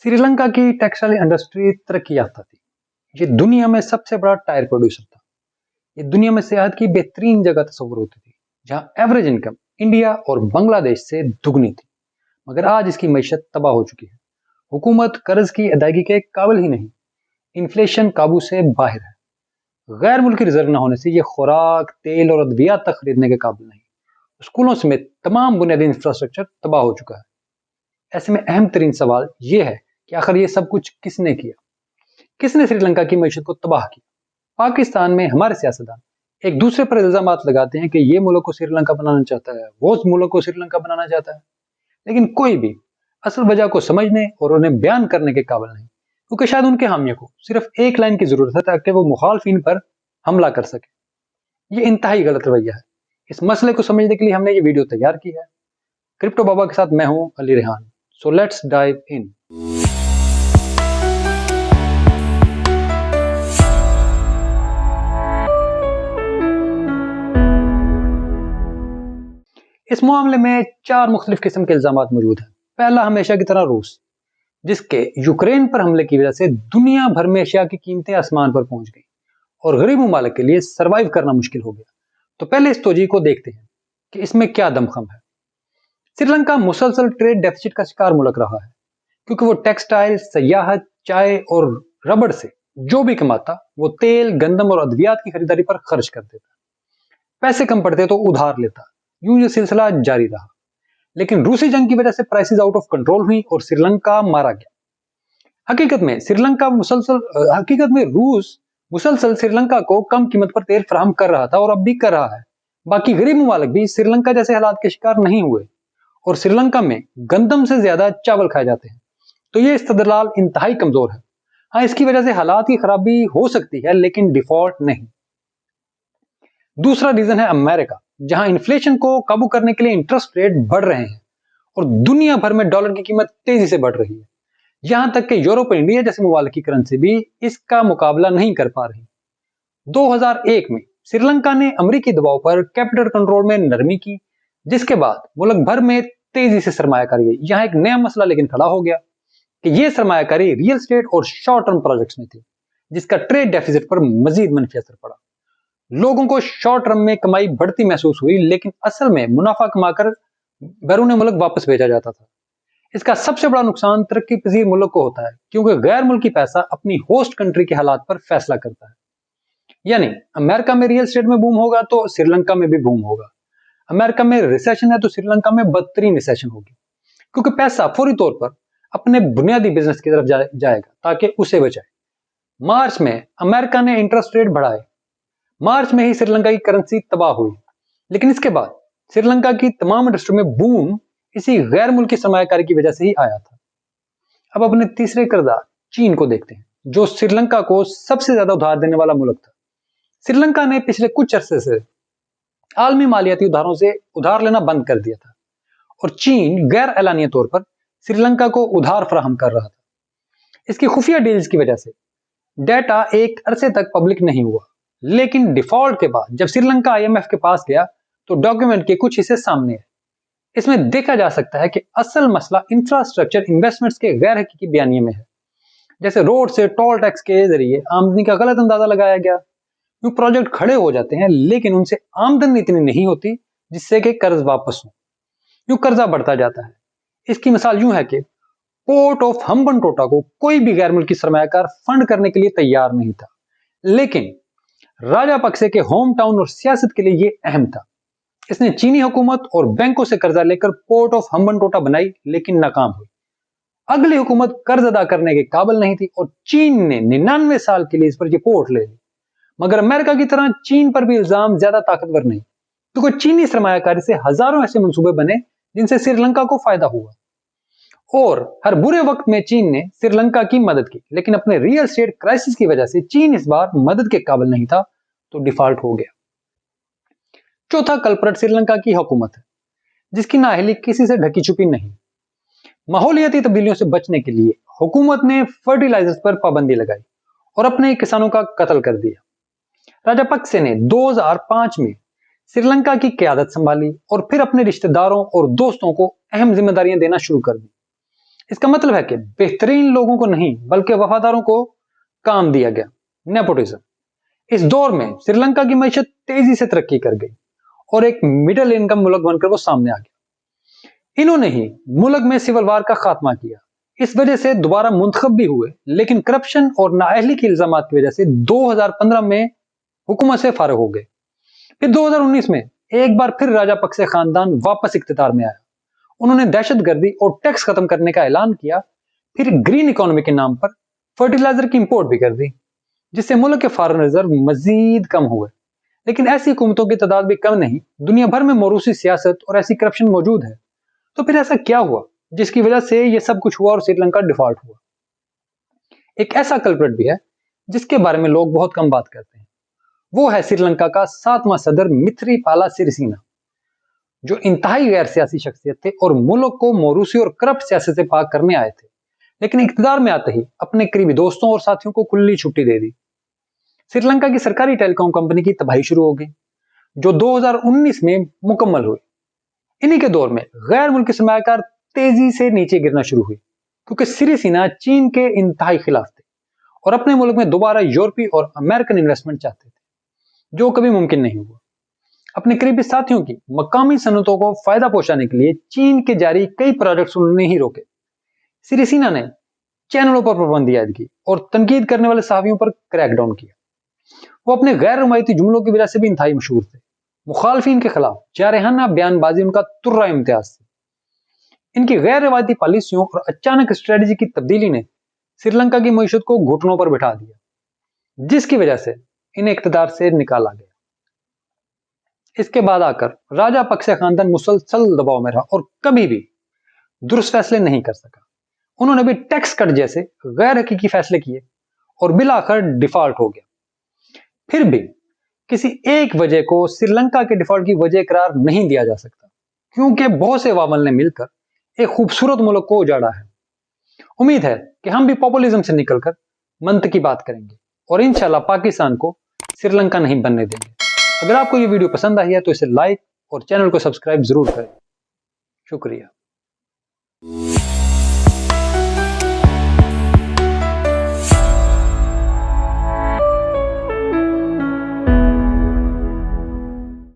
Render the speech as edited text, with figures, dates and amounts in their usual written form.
श्रीलंका की textile industry तरक्की याफ्ता थी। ये दुनिया में सबसे बड़ा टायर प्रोड्यूसर था। ये दुनिया में सेहत की बेहतरीन जगह तस्वुर होती थी, जहां एवरेज इनकम इंडिया और बांग्लादेश से दुगनी थी। मगर आज इसकी मैशत तबाह हो चुकी है। हुकूमत कर्ज की अदायगी के काबिल ही नहीं, इन्फ्लेशन काबू से बाहर है। गैर मुल्की रिजर्व न होने से ये खुराक, तेल और अद्वियात तक खरीदने के काबिल नहीं। स्कूलों समेत तमाम बुनियादी इंफ्रास्ट्रक्चर तबाह हो चुका है। ऐसे में अहम तरीन सवाल ये है कि आखिर ये सब कुछ किसने किया? किसने श्रीलंका की मैशत को तबाह किया? पाकिस्तान में हमारे सियासतदान एक दूसरे पर इल्जाम लगाते हैं कि ये मुल्क को श्रीलंका बनाना चाहता है, वो उस मुल्क को श्रीलंका बनाना चाहता है, लेकिन कोई भी असल वजह को समझने और उन्हें बयान करने के काबिल नहीं, क्योंकि शायद उनके हामियों को सिर्फ एक लाइन की जरूरत है ताकि वो मुखालफिन पर हमला कर सके। ये इंतहाई गलत रवैया है। इस मसले को समझने के लिए हमने ये वीडियो तैयार की है। क्रिप्टो बाबा के साथ मैं हूं Ali Rehan. So let's dive in. इस मामले में चार मुख्तलिफ किस्म के इल्जाम मौजूद हैं। पहला, हमेशा की तरह रूस, जिसके यूक्रेन पर हमले की वजह से दुनिया भर में एशिया की कीमतें आसमान पर पहुंच गई और गरीब ममालिक के लिए सरवाइव करना मुश्किल हो गया। तो पहले इस तोजी को देखते हैं कि इसमें क्या दमखम है। श्रीलंका मुसलसल ट्रेड डेफिसिट का शिकार मुल्क रहा है, क्योंकि वो टेक्सटाइल, सयाहत, चाय और रबड़ से जो भी कमाता वो तेल, गंदम और अद्वियात की खरीदारी पर खर्च कर देता। पैसे कम पड़ते तो उधार लेता। यूं ये सिलसिला जारी रहा। लेकिन रूसी जंग की वजह से प्राइसेस आउट ऑफ कंट्रोल हुई और श्रीलंका मारा गया। हकीकत में रूस मुसलसल श्रीलंका को कम कीमत पर तेल फराहम कर रहा था और अब भी कर रहा है। बाकी गरीब ममालिक भी श्रीलंका जैसे हालात के शिकार नहीं हुए और श्रीलंका में गंदम से ज्यादा चावल खाए जाते हैं। तो ये इस्तदलाल इंतहाई कमजोर है। हाँ, इसकी वजह से हालात की खराबी हो सकती है, लेकिन डिफॉल्ट नहीं। दूसरा रीजन है अमेरिका, जहां इन्फ्लेशन को काबू करने के लिए इंटरेस्ट रेट बढ़ रहे हैं और दुनिया भर में डॉलर की कीमत तेजी से बढ़ रही है। यहां तक कि यूरोप और इंडिया जैसे ममालिक की करेंसी भी इसका मुकाबला नहीं कर पा रही। 2001 में श्रीलंका ने अमेरिकी दबाव पर कैपिटल कंट्रोल में नरमी की, जिसके बाद मुल्क भर में तेजी से सरमायाकारी आई। यहाँ एक नया मसला लेकिन खड़ा हो गया कि यह सरमायाकारी रियल एस्टेट और शॉर्ट टर्म प्रोजेक्ट्स में थी, जिसका ट्रेड डेफिसिट पर मजीद मनफी असर पड़ा। लोगों को शॉर्ट टर्म में कमाई बढ़ती महसूस हुई, लेकिन असल में मुनाफा कमाकर बैरून मुल्क वापस भेजा जाता था। इसका सबसे बड़ा नुकसान तरक्की पजीर मुल्क को होता है, क्योंकि गैर मुल्की पैसा अपनी होस्ट कंट्री के हालात पर फैसला करता है। यानी अमेरिका में रियल एस्टेट में बूम होगा तो श्रीलंका में भी बूम होगा। अमेरिका में रिसेशन है तो श्रीलंका में बदतरीन रिसेशन होगी, क्योंकि पैसा फौरी तौर पर अपने बुनियादी बिजनेस की तरफ जाएगा ताकि उसे बचाए। मार्च में अमेरिका ने इंटरेस्ट रेट बढ़ाए। मार्च में ही श्रीलंका की करेंसी तबाह हुई, लेकिन इसके बाद श्रीलंका की तमाम इंडस्ट्री में बूम इसी गैर मुल्की सरमायाकारी की वजह से ही आया था। अब अपने तीसरे किरदार चीन को देखते हैं, जो श्रीलंका को सबसे ज्यादा उधार देने वाला मुल्क था। श्रीलंका ने पिछले कुछ अरसे से आलमी मालियाती उधारों से उधार लेना बंद कर दिया था और चीन गैर एलानिया तौर पर श्रीलंका को उधार फराहम कर रहा था। इसकी खुफिया डील्स की वजह से डेटा एक अरसे तक पब्लिक नहीं हुआ, लेकिन डिफॉल्ट के बाद जब श्रीलंका आईएमएफ के पास गया तो डॉक्यूमेंट के कुछ हिस्से सामने आए। इसमें देखा जा सकता है कि असल मसला इंफ्रास्ट्रक्चर इन्वेस्टमेंट्स के गैर हकीकी बयानिए में है। जैसे रोड से टोल टैक्स के जरिए आमदनी का गलत अंदाजा लगाया गया। यूं प्रोजेक्ट खड़े हो जाते हैं, लेकिन उनसे आमदनी इतनी नहीं होती जिससे कि कर्ज वापस हो। यूं कर्जा बढ़ता जाता है। इसकी मिसाल यूं है कि पोर्ट ऑफ हम्बनटोटा को कोई भी गैर मुल्की सरमायाकार फंड करने के लिए तैयार नहीं था, लेकिन राजापक्से के होम टाउन और सियासत के लिए यह अहम था। इसने चीनी हुकूमत और बैंकों से कर्जा लेकर पोर्ट ऑफ हम्बनटोटा बनाई, लेकिन नाकाम हुई। अगली हुकूमत कर्ज अदा करने के काबिल नहीं थी और चीन ने 99 साल के लिए इस पर यह पोर्ट ले ली। मगर अमेरिका की तरह चीन पर भी इल्जाम ज्यादा ताकतवर नहीं, क्योंकि चीनी सरमायाकारी से हजारों ऐसे मंसूबे बने जिनसे श्रीलंका को फायदा हुआ और हर बुरे वक्त में चीन ने श्रीलंका की मदद की। लेकिन अपने रियल एस्टेट क्राइसिस की वजह से चीन इस बार मदद के काबिल नहीं था, तो डिफॉल्ट हो गया। चौथा कल्प्रेट श्रीलंका की हुकूमत है, जिसकी नाअहली किसी से ढकी छुपी नहीं। माहौलियाती तब्दीलियों से बचने के लिए हुकूमत ने फर्टिलाइजर्स पर पाबंदी लगाई और अपने किसानों का कत्ल कर दिया। राजापक्से ने 2005 में श्रीलंका की क़यादत संभाली और फिर अपने रिश्तेदारों और दोस्तों को अहम जिम्मेदारियां देना शुरू कर दी। इसका मतलब है कि बेहतरीन लोगों को नहीं बल्कि वफादारों को काम दिया गया, नेपोटिज्म। इस दौर में श्रीलंका की मईशत तेजी से तरक्की कर गई और एक मिडिल इनकम मुल्क बनकर वो सामने आ गया। इन्होंने ही मुल्क में सिविल वार का खात्मा किया। इस वजह से दोबारा मुंतखब भी हुए, लेकिन करप्शन और नाअहली के इल्जाम की वजह से 2015 में हुकूमत से फारिग हो गए। फिर 2019 में एक बार फिर राजापक्से खानदान वापस इख्तियार में आया। उन्होंने दहशतगर्दी और टैक्स खत्म करने का ऐलान किया। फिर ग्रीन इकोनॉमी के नाम पर फर्टिलाइजर की इंपोर्ट भी कर दी, जिससे मुल्क के फॉरेन रिजर्व मजीद कम हुए। लेकिन ऐसी हुकूमतों की तादाद भी कम नहीं, दुनिया भर में मौरूसी सियासत और ऐसी करप्शन मौजूद है। तो फिर ऐसा क्या हुआ जिसकी वजह से ये सब कुछ हुआ और श्रीलंका डिफॉल्ट हुआ? एक ऐसा कल्प्रिट भी है जिसके बारे में लोग बहुत कम बात करते हैं। वो है श्रीलंका का 7वां सदर मिथ्रीपाला सिरिसेना, जो इंतहाई गैर सियासी शख्सियत थे और मुल्क को मौरूसी और करप्ट सियासत से पाक करने आए थे। लेकिन इख्तियार में आते ही अपने करीबी दोस्तों और साथियों को खुली छुट्टी दे दी। श्रीलंका की सरकारी टेलीकॉम कंपनी की तबाही शुरू हो गई, जो 2019 में मुकम्मल हुई। इन्हीं के दौर में गैर मुल्की सरमायाकार तेजी से नीचे गिरना शुरू हुई, क्योंकि सिरिसेना चीन के इंतहाई खिलाफ थे और अपने मुल्क में दोबारा यूरोपीय और अमेरिकन इन्वेस्टमेंट चाहते थे, जो कभी मुमकिन नहीं हुआ। अपने करीबी साथियों की मकामी सनतों को फायदा पहुंचाने के लिए चीन के जारी कई प्रोजेक्ट्स उन्होंने ही रोके। सिरिसेना ने चैनलों पर पाबंदी आयद की और तनकीद करने वाले सहाफियों पर क्रैकडाउन किया। वो अपने गैर रवायती जुमलों की वजह से भी इंतहाई मशहूर थे। मुखालफिन के खिलाफ जारहाना बयानबाजी उनका तुर्रा इम्तियाज थी। इनकी गैर रवायती पॉलिसियों और अचानक स्ट्रेटजी की तब्दीली ने श्रीलंका की मईशत को घुटनों पर बिठा दिया, जिसकी वजह से इन्हें इख्तियार से निकाला गया। इसके बाद आकर राजापक्से खानदान मुसलसल दबाव में रहा और कभी भी दुरुस्त फैसले नहीं कर सका। उन्होंने भी टैक्स कट जैसे गैर हकीकी फैसले किए और बिल आखिर डिफॉल्ट हो गया। फिर भी किसी एक वजह को श्रीलंका के डिफॉल्ट की वजह करार नहीं दिया जा सकता, क्योंकि बहुत से अवामल ने मिलकर एक खूबसूरत मुल्क को उजाड़ा है। उम्मीद है कि हम भी पॉपुलिज्म से निकलकर मंतक की बात करेंगे और इंशाल्लाह पाकिस्तान को श्रीलंका नहीं बनने देंगे। अगर आपको ये वीडियो पसंद आई है तो इसे लाइक और चैनल को सब्सक्राइब जरूर करें। शुक्रिया।